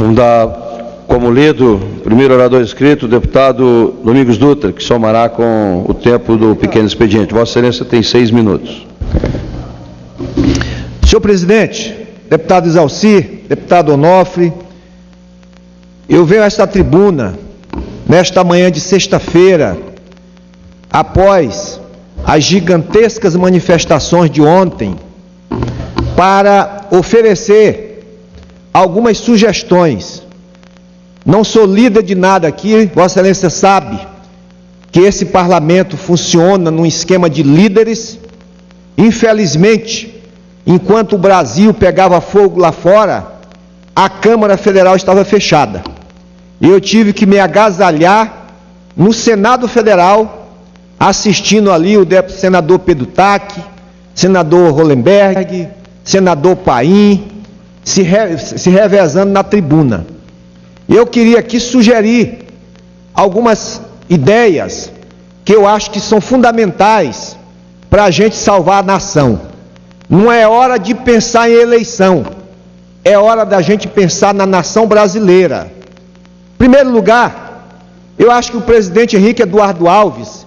Vamos dar como lido o primeiro orador inscrito, o deputado Domingos Dutra, que somará com o tempo do pequeno expediente. Vossa Excelência tem 6 minutos. Senhor presidente, deputado Exalci, deputado Onofre, eu venho a esta tribuna, nesta manhã de sexta-feira, após as gigantescas manifestações de ontem, para oferecer algumas sugestões. Não sou líder de nada aqui, Vossa Excelência sabe que esse parlamento funciona num esquema de líderes. Infelizmente, enquanto o Brasil pegava fogo lá fora, a Câmara Federal estava fechada. E eu tive que me agasalhar no Senado Federal, assistindo ali o senador Pedro Tac, senador Hollenberg, senador Paim, se revezando na tribuna. Eu queria aqui sugerir algumas ideias que eu acho que são fundamentais para a gente salvar a nação. Não é hora de pensar em eleição, é hora da gente pensar na nação brasileira. Em primeiro lugar, eu acho que o presidente Henrique Eduardo Alves,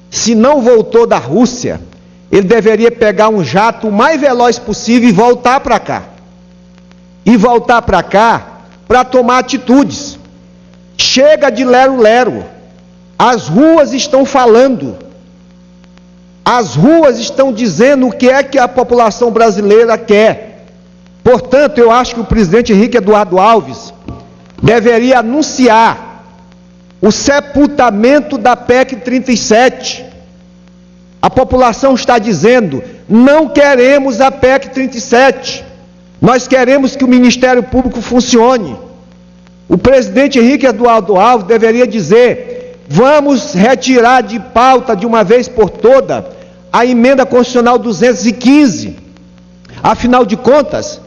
se não voltou da Rússia, ele deveria pegar um jato o mais veloz possível e voltar para cá. E voltar para cá para tomar atitudes. Chega de lero-lero. As ruas estão falando. As ruas estão dizendo o que é que a população brasileira quer. Portanto, eu acho que o presidente Henrique Eduardo Alves deveria anunciar o sepultamento da PEC 37. A população está dizendo: não queremos a PEC 37. Nós queremos que o Ministério Público funcione. O presidente Henrique Eduardo Alves deveria dizer: vamos retirar de pauta de uma vez por toda a emenda constitucional 215. Afinal de contas,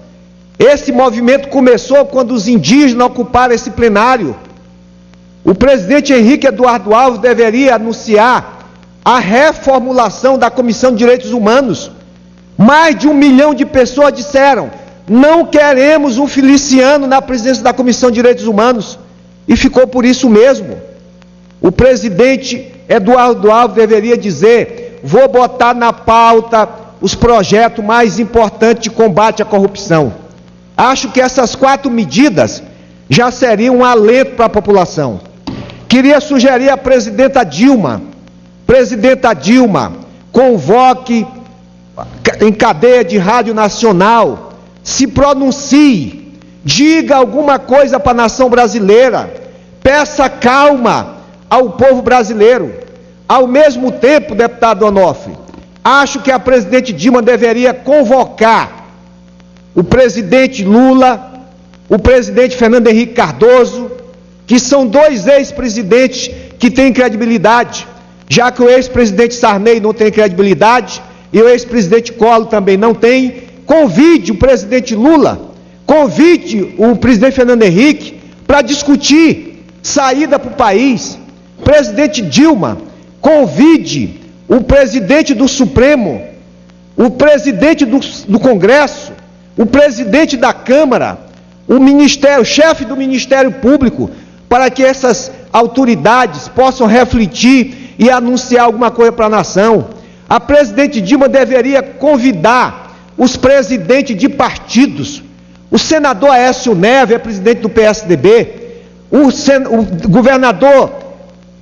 esse movimento começou quando os indígenas ocuparam esse plenário. O presidente Henrique Eduardo Alves deveria anunciar a reformulação da Comissão de Direitos Humanos. Mais de 1 milhão de pessoas disseram: não queremos um Feliciano na presidência da Comissão de Direitos Humanos. E ficou por isso mesmo. O presidente Eduardo Alves deveria dizer: vou botar na pauta os projetos mais importantes de combate à corrupção. Acho que essas 4 medidas já seriam um alento para a população. Queria sugerir à presidenta Dilma: convoque em cadeia de rádio nacional, se pronuncie, diga alguma coisa para a nação brasileira, peça calma ao povo brasileiro. Ao mesmo tempo, deputado Onofre, acho que a presidente Dilma deveria convocar o presidente Lula, o presidente Fernando Henrique Cardoso, que são 2 ex-presidentes que têm credibilidade, já que o ex-presidente Sarney não tem credibilidade e o ex-presidente Collor também não tem. Convide o presidente Lula, convide o presidente Fernando Henrique para discutir saída para o país. Presidente Dilma, convide o presidente do Supremo, o presidente do Congresso, o presidente da Câmara, o chefe do Ministério Público, para que essas autoridades possam refletir e anunciar alguma coisa para a nação. A presidente Dilma deveria convidar os presidentes de partidos. O senador Aécio Neves é presidente do PSDB, o governador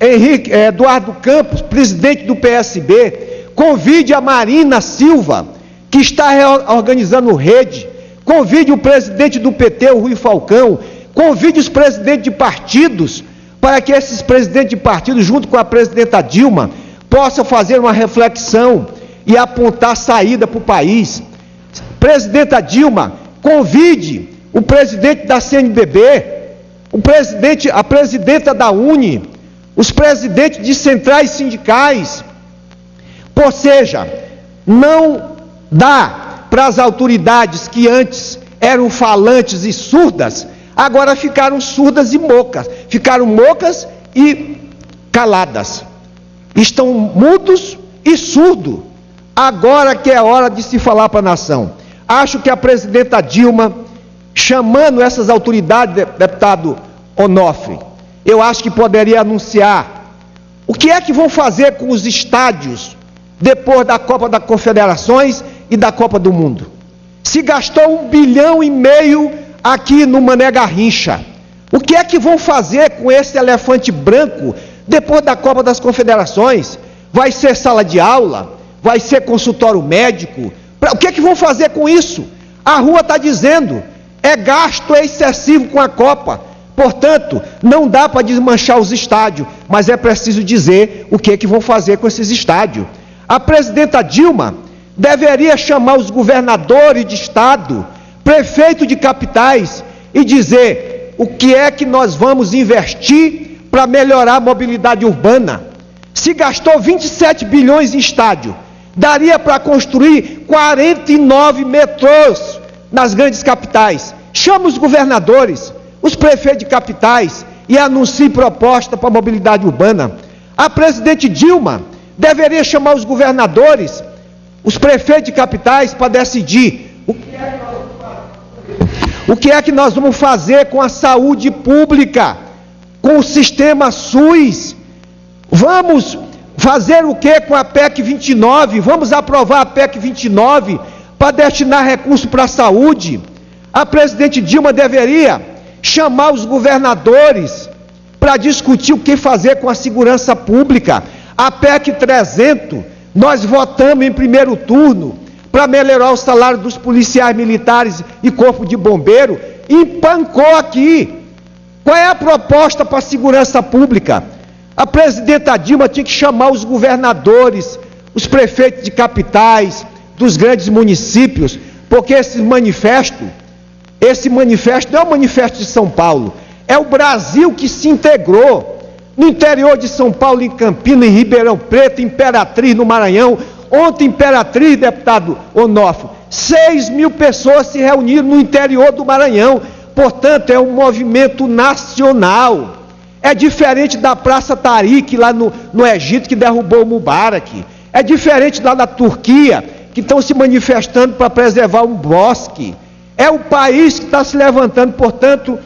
Eduardo Campos, presidente do PSB. Convide a Marina Silva, que está organizando rede. Convide o presidente do PT, o Rui Falcão. Convide os presidentes de partidos, para que esses presidentes de partidos, junto com a presidenta Dilma, possam fazer uma reflexão e apontar saída para o país. Presidenta Dilma, convide o presidente da CNBB, a presidenta da UNE, os presidentes de centrais sindicais. Ou seja, não dá para as autoridades que antes eram falantes e surdas, agora ficaram surdas e mocas, ficaram mocas e caladas, estão mudos e surdos. Agora que é hora de se falar para a nação. Acho que a presidenta Dilma chamando essas autoridades, deputado Onofre, eu acho que poderia anunciar o que é que vão fazer com os estádios depois da Copa das Confederações e da Copa do Mundo. Se gastou 1,5 bilhão aqui no Mané Garrincha, o que é que vão fazer com esse elefante branco depois da Copa das Confederações? Vai ser sala de aula? Vai ser consultório médico? O que é que vão fazer com isso? A rua está dizendo, é gasto excessivo com a Copa. Portanto, não dá para desmanchar os estádios, mas é preciso dizer o que é que vão fazer com esses estádios. A presidenta Dilma deveria chamar os governadores de estado, prefeito de capitais e dizer o que é que nós vamos investir para melhorar a mobilidade urbana. Se gastou 27 bilhões em estádio, daria para construir 49 metrôs nas grandes capitais. Chama os governadores, os prefeitos de capitais e anuncie proposta para a mobilidade urbana. A presidente Dilma deveria chamar os governadores, os prefeitos de capitais para decidir o que é que nós vamos fazer com a saúde pública, com o sistema SUS. Vamos fazer o que com a PEC 29? Vamos aprovar a PEC 29 para destinar recursos para a saúde. A presidente Dilma deveria chamar os governadores para discutir o que fazer com a segurança pública. A PEC 300, nós votamos em primeiro turno para melhorar o salário dos policiais militares e corpo de bombeiro, empancou aqui. Qual é a proposta para a segurança pública? A presidenta Dilma tinha que chamar os governadores, os prefeitos de capitais, dos grandes municípios, porque esse manifesto não é o manifesto de São Paulo, é o Brasil que se integrou. No interior de São Paulo, em Campinas, em Ribeirão Preto, Imperatriz, no Maranhão. Ontem, Imperatriz, deputado Onofre, 6.000 pessoas se reuniram no interior do Maranhão. Portanto, é um movimento nacional. É diferente da Praça Tariq, lá no Egito, que derrubou o Mubarak. É diferente lá da Turquia, que estão se manifestando para preservar um bosque. É o país que está se levantando. Portanto,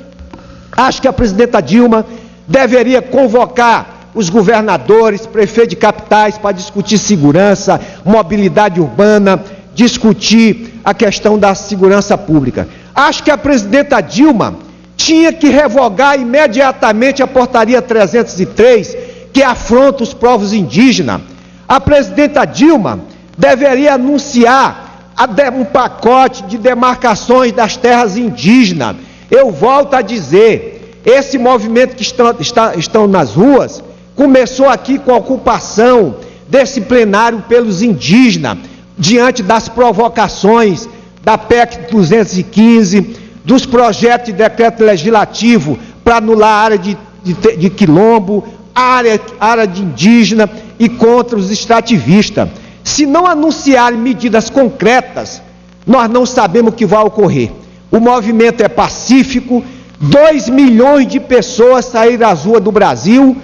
acho que a presidenta Dilma deveria convocar os governadores, prefeitos de capitais para discutir segurança, mobilidade urbana, discutir a questão da segurança pública. Acho que a presidenta Dilma tinha que revogar imediatamente a portaria 303, que afronta os povos indígenas. A presidenta Dilma deveria anunciar um pacote de demarcações das terras indígenas. Eu volto a dizer, esse movimento que estão nas ruas começou aqui com a ocupação desse plenário pelos indígenas, diante das provocações da PEC 215, dos projetos de decreto legislativo para anular a área de quilombo, área de indígena e contra os extrativistas. Se não anunciarem medidas concretas, nós não sabemos o que vai ocorrer. O movimento é pacífico, 2 milhões de pessoas saíram às ruas do Brasil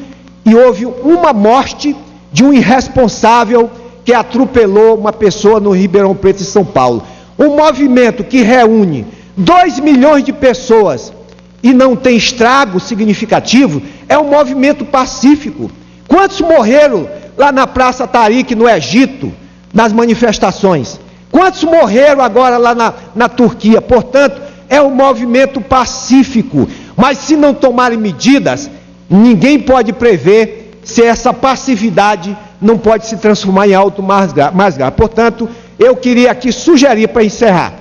e houve uma morte de um irresponsável que atropelou uma pessoa no Ribeirão Preto, em São Paulo. Um movimento que reúne 2 milhões de pessoas e não tem estrago significativo, é um movimento pacífico. Quantos morreram lá na Praça Tariq, no Egito, nas manifestações? Quantos morreram agora lá na Turquia? Portanto, é um movimento pacífico, mas se não tomarem medidas, ninguém pode prever se essa passividade não pode se transformar em algo mais grave. Portanto, eu queria aqui sugerir para encerrar,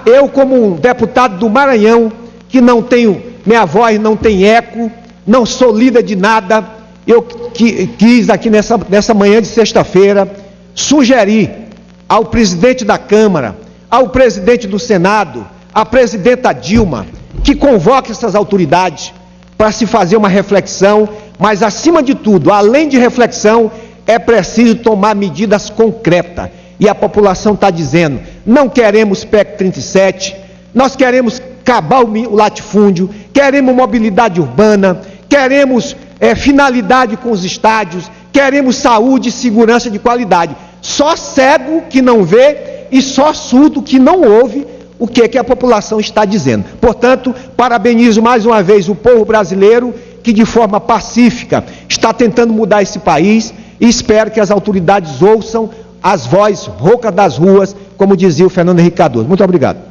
eu como um deputado do Maranhão, que não tenho, minha voz não tem eco, não sou líder de nada, eu quis aqui nessa manhã de sexta-feira, sugerir ao presidente da Câmara, ao presidente do Senado, à presidenta Dilma, que convoque essas autoridades para se fazer uma reflexão, mas acima de tudo, além de reflexão, é preciso tomar medidas concretas. E a população está dizendo, não queremos PEC 37, nós queremos acabar o latifúndio, queremos mobilidade urbana, queremos finalidade com os estádios, queremos saúde e segurança de qualidade. Só cego que não vê e só surdo que não ouve o que é que a população está dizendo. Portanto, parabenizo mais uma vez o povo brasileiro, que de forma pacífica está tentando mudar esse país, e espero que as autoridades ouçam as vozes roucas das ruas, como dizia o Fernando Henrique Cardoso. Muito obrigado.